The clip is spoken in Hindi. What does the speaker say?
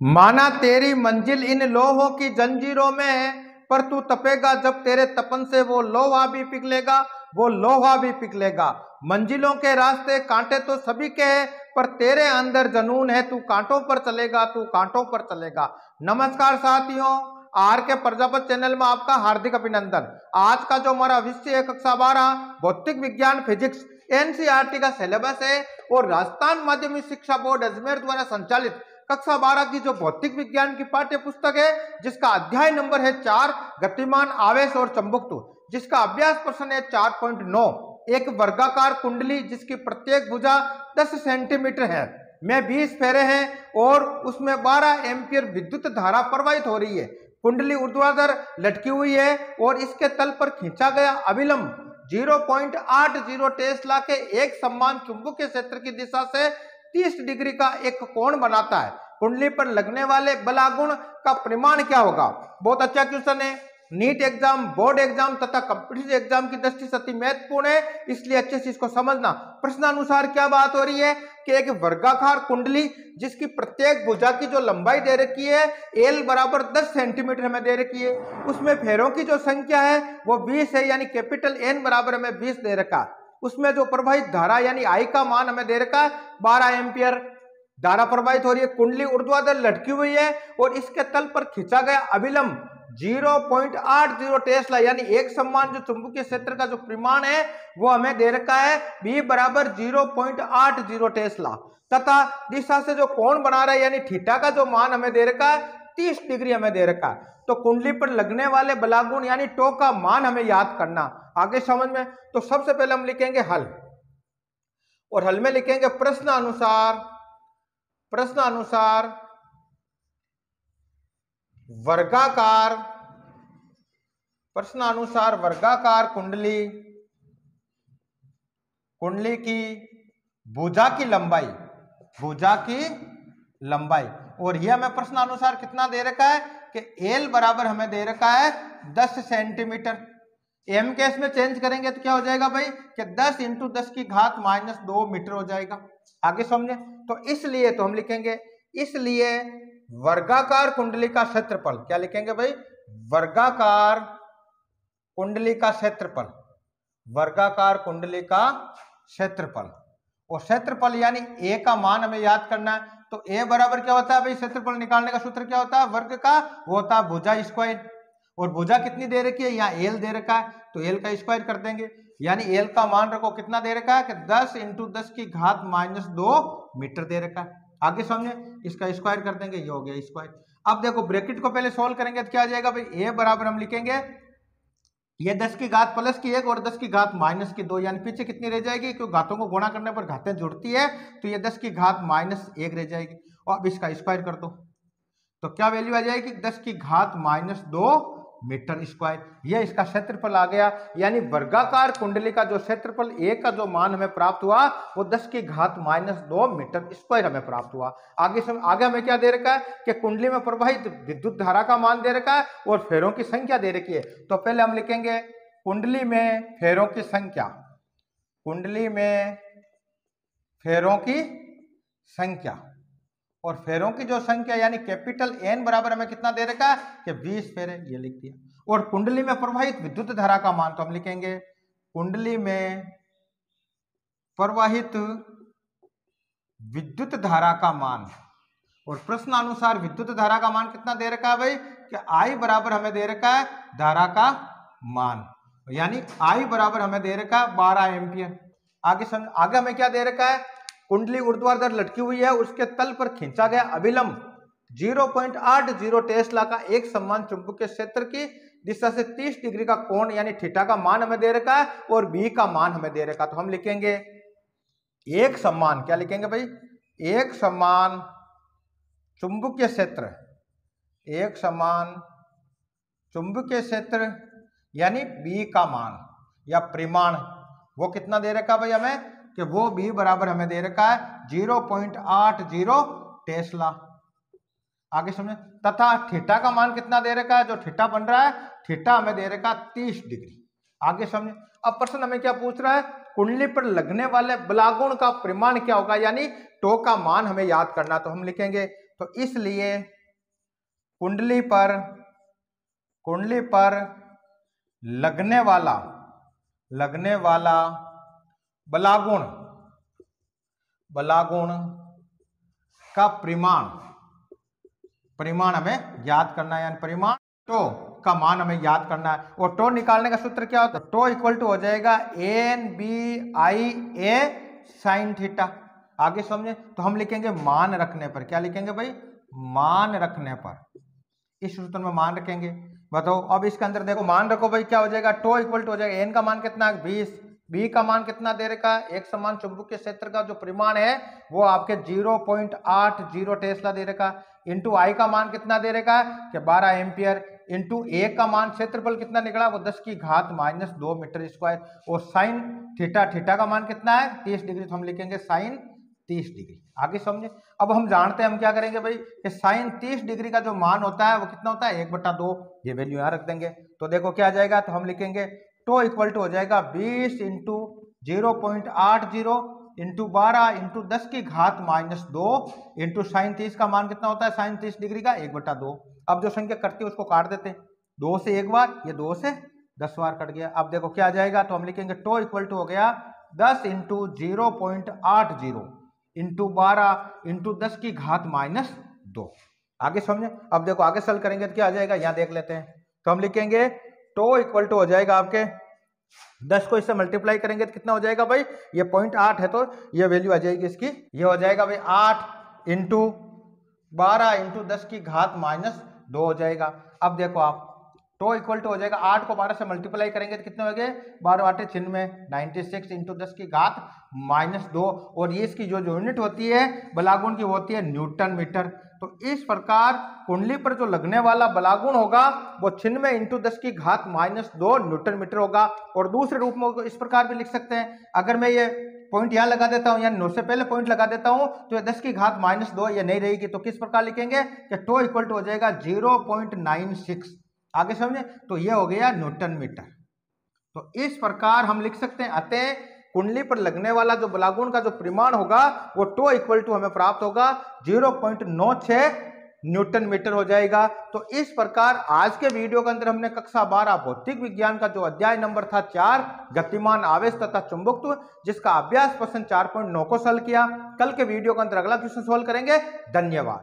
माना तेरी मंजिल इन लोहों की जंजीरों में है, पर तू तपेगा जब तेरे तपन से वो लोहा भी पिघलेगा, वो लोहा भी पिघलेगा। मंजिलों के रास्ते कांटे तो सभी के हैं, पर तेरे अंदर जनून है, तू कांटों पर चलेगा, तू कांटों पर चलेगा। नमस्कार साथियों, आर के प्रजापत चैनल में आपका हार्दिक अभिनंदन। आज का जो हमारा विषय है कक्षा 12 भौतिक विज्ञान फिजिक्स एनसीईआरटी का सिलेबस है और राजस्थान माध्यमिक शिक्षा बोर्ड अजमेर द्वारा संचालित कक्षा 12 की जो भौतिक विज्ञान की पाठ्य पुस्तक है, जिसका अध्याय नंबर है 4 गतिमान आवेश और चुंबकत्व, जिसका अभ्यास प्रश्न है 4.9 एक वर्गाकार कुंडली जिसकी प्रत्येक भुजा 10 सेंटीमीटर है, में 20 फेरे हैं और उसमें 12 एम्पियर विद्युत धारा प्रवाहित हो रही है। कुंडली ऊर्ध्वाधर लटकी हुई है और इसके तल पर खींचा गया अभिलंब 0.80 टेस्ला के एक समान चुंबकीय क्षेत्र की दिशा से 30 डिग्री का एक कोण बनाता है। कुंडली पर लगने वाले बलागुण का परिमाण क्या होगा? बहुत अच्छा क्वेश्चन है। नीट एग्जाम, बोर्ड एग्जाम तथा कंपटीशन एग्जाम की दृष्टि से अति महत्वपूर्ण है, इसलिए अच्छे से इसको समझना। प्रश्नानुसार क्या बात हो रही है कि एक वर्गाकार कुंडली जिसकी प्रत्येक भुजा की जो लंबाई दे रखी है एल बराबर 10 सेंटीमीटर हमें दे रखी है, उसमें फेरों की जो संख्या है वो 20 है, यानी कैपिटल एन बराबर हमें 20 दे रखा। उसमें जो प्रवाहित धारा यानी आई का मान हमें दे रखा 12 एम्पियर धारा प्रवाहित हो रही है। कुंडली ऊर्ध्वाधर लटकी हुई है और इसके तल पर खींचा गया अभिलंब 0.80 टेस्ला यानी एक समान जो चुंबकीय क्षेत्र का जो परिमाण है वो हमें दे रखा है बी बराबर 0.80 टेस्ला तथा दिशा से जो कोण बना रहा है यानी थीटा का जो मान हमें दे रखा है 30 डिग्री हमें दे रखा है। तो कुंडली पर लगने वाले बलागुण यानी टो का मान हमें याद करना। आगे समझ में, तो सबसे पहले हम लिखेंगे हल और हल में लिखेंगे प्रश्नानुसार वर्गाकार कुंडली की भुजा की लंबाई और यह हमें प्रश्नानुसार कितना दे रखा है कि एल बराबर हमें दे रखा है 10 सेंटीमीटर। एम केस में चेंज करेंगे तो क्या हो जाएगा भाई कि 10 इंटू 10 की घात -2 मीटर हो जाएगा। आगे समझे, तो इसलिए तो हम लिखेंगे इसलिए वर्गाकार कुंडली का क्षेत्रफल, क्या लिखेंगे भाई, वर्गाकार कुंडली का क्षेत्रफल और क्षेत्रफल यानी ए का मान हमें याद करना है। तो ए बराबर क्या होता है भाई, क्षेत्रफल निकालने का सूत्र क्या होता है, वर्ग का वो होता है भुजा स्क्वायर, और भुजा कितनी दे रखी है, यहाँ एल दे रखा है तो एल का स्क्वायर कर देंगे, यानी एल का मान रखो कितना दे रखा है कि 10 इंटू 10 की घात -2 मीटर दे रखा है। आगे समझे, इसका स्क्वायर कर देंगे, ये हो गया स्क्वायर। अब देखो ब्रैकेट को पहले सोल्व करेंगे तो क्या आ जाएगा भाई, ए बराबर हम लिखेंगे ये 10 की घात +1 और 10 की घात -2, यानी पीछे कितनी रह जाएगी, क्योंकि घातों को गुणा करने पर घातें जुड़ती है, तो ये 10 की घात -1 रह जाएगी। और अब इसका स्क्वायर कर दो तो क्या वैल्यू आ जाएगी, 10 की घात -2 मीटर स्क्वायर। यह इसका क्षेत्रफल आ गया, यानी वर्गाकार कुंडली का जो क्षेत्रफल ए का जो मान हमें प्राप्त हुआ वो 10 की घात -2 मीटर स्क्वायर हमें प्राप्त हुआ। आगे हमें क्या दे रखा है कि कुंडली में प्रवाहित विद्युत धारा का मान दे रखा है और फेरों की संख्या दे रखी है। तो पहले हम लिखेंगे कुंडली में फेरों की संख्या, और फेरों की जो संख्या यानी कैपिटल एन बराबर हमें कितना दे रखा है कि 20 फेरे, ये लिख दिया। और कुंडली में प्रवाहित विद्युत धारा का मान, तो हम लिखेंगे कुंडली में प्रवाहित विद्युत धारा का मान, और प्रश्नानुसार विद्युत धारा का मान कितना दे रखा है भाई कि आई बराबर हमें दे रखा है धारा का मान, यानी आई बराबर हमें दे रखा है 12 एम्पियर। आगे हमें क्या दे रखा है, कुंडली ऊर्ध्वाधर लटकी हुई है, उसके तल पर खींचा गया अभिलंब 0.80 टेस्ला का एक समान चुंबकीय क्षेत्र की दिशा से 30 डिग्री का कोण यानी थीटा का मान हमें दे रखा है और बी का मान हमें दे रखा है। तो हम लिखेंगे एक समान, क्या लिखेंगे भाई, एक समान चुंबकीय क्षेत्र यानी बी का मान या परिमाण वो कितना दे रखा भाई हमें कि वो बी बराबर हमें दे रखा है 0.80 टेस्ला। आगे समझे, तथा थीटा का मान कितना दे रखा है, जो थीटा बन रहा है थीटा हमें दे रखा 30 डिग्री। आगे समझे, अब प्रश्न हमें क्या पूछ रहा है, कुंडली पर लगने वाले बलागुण का परिमाण क्या होगा, यानी टो का मान हमें याद करना। तो हम लिखेंगे, तो इसलिए कुंडली पर लगने वाला बलागुण का परिमाण हमें याद करना है, यानी परिमाण टो का मान हमें याद करना है। और टो निकालने का सूत्र क्या होता है? टो इक्वल टू हो जाएगा NBIA साइन थीटा। आगे समझे तो हम लिखेंगे मान रखने पर। क्या लिखेंगे भाई? मान रखने पर। इस सूत्र में मान रखेंगे। बताओ अब इसके अंदर देखो, मान रखो भाई, क्या हो जाएगा? टो इक्वल टू हो जाएगा, एन का मान कितना है? 20, बी का मान कितना दे रखा है? एक समान चुंबकीय क्षेत्र का जो परिमाण है वो आपके 0.80 टेस्ला दे रखा है, इंटू आई का मान कितना दे रखा है कि 12 एम्पियर, इंटू ए का मान क्षेत्रफल कितना निकला? वो 10 की घात -2 मीटर स्क्वायर। और साइन थीटा का मान कितना है? 30 डिग्री, तो हम लिखेंगे साइन 30 डिग्री। आगे समझे। अब हम जानते हैं, हम क्या करेंगे भाई कि साइन 30 डिग्री का जो मान होता है वो कितना होता है? 1/2। ये वैल्यू यहाँ रख देंगे तो देखो क्या आ जाएगा, तो हम लिखेंगे टो इक्वल टू हो जाएगा 20 इंटू 0.80 इंटू 12 इंटू 10 की घात -2 इंटू साइन 30 का मान कितना होता है? साइन 30 डिग्री का 1/2। अब जो संख्या कटती है उसको काट देते हैं, 2 से 1 बार, ये 2 से 10 बार कट गया। अब देखो क्या आ जाएगा, तो हम लिखेंगे टो इक्वल टू हो गया 10 इंटू 0.80 इंटू 12 इंटू 10 की घात -2। आगे समझे। अब देखो आगे सल करेंगे तो क्या आ जाएगा, यहाँ देख लेते हैं। तो हम लिखेंगे टो इक्वल टू हो जाएगा आपके 10 को इससे मल्टीप्लाई करेंगे तो कितना हो जाएगा भाई? ये 0.8 है तो ये वैल्यू आ जाएगी इसकी, ये हो जाएगा भाई 8 इंटू 12 इंटू 10 की घात -2 हो जाएगा। अब देखो आप टो इक्वल टू हो जाएगा 8 को 12 से मल्टीप्लाई करेंगे तो कितने हो गए? 12 8 96, 96 इंटू 10 की घात -2। और ये इसकी जो यूनिट होती है बलागुण की, वो होती है न्यूटन मीटर। तो इस प्रकार कुंडली पर जो लगने वाला बलागुण होगा वो 96 इंटू 10 की घात -2 न्यूटन मीटर होगा। और दूसरे रूप में इस प्रकार भी लिख सकते हैं, अगर मैं ये पॉइंट यहाँ लगा देता हूँ, यानी 9 से पहले पॉइंट लगा देता हूँ, तो ये 10 की घात -2 ये नहीं रहेगी। तो किस प्रकार लिखेंगे कि टो इक्वल टू हो जाएगा 0.96। आगे समझे। तो ये हो गया न्यूटन मीटर। तो इस प्रकार हम लिख सकते हैं, अतः कुंडली पर लगने वाला जो बलागुण का जो परिमाण होगा वो टो इक्वल टू हमें प्राप्त होगा 0.96 न्यूटन मीटर हो जाएगा। तो इस प्रकार आज के वीडियो के अंदर हमने कक्षा 12 भौतिक विज्ञान का जो अध्याय नंबर था 4 गतिमान आवेश तथा चुंबकत्व, जिसका अभ्यास प्रश्न 4.9 को सॉल्व किया। कल के वीडियो के अंदर अगला क्वेश्चन सॉल्व करेंगे। धन्यवाद।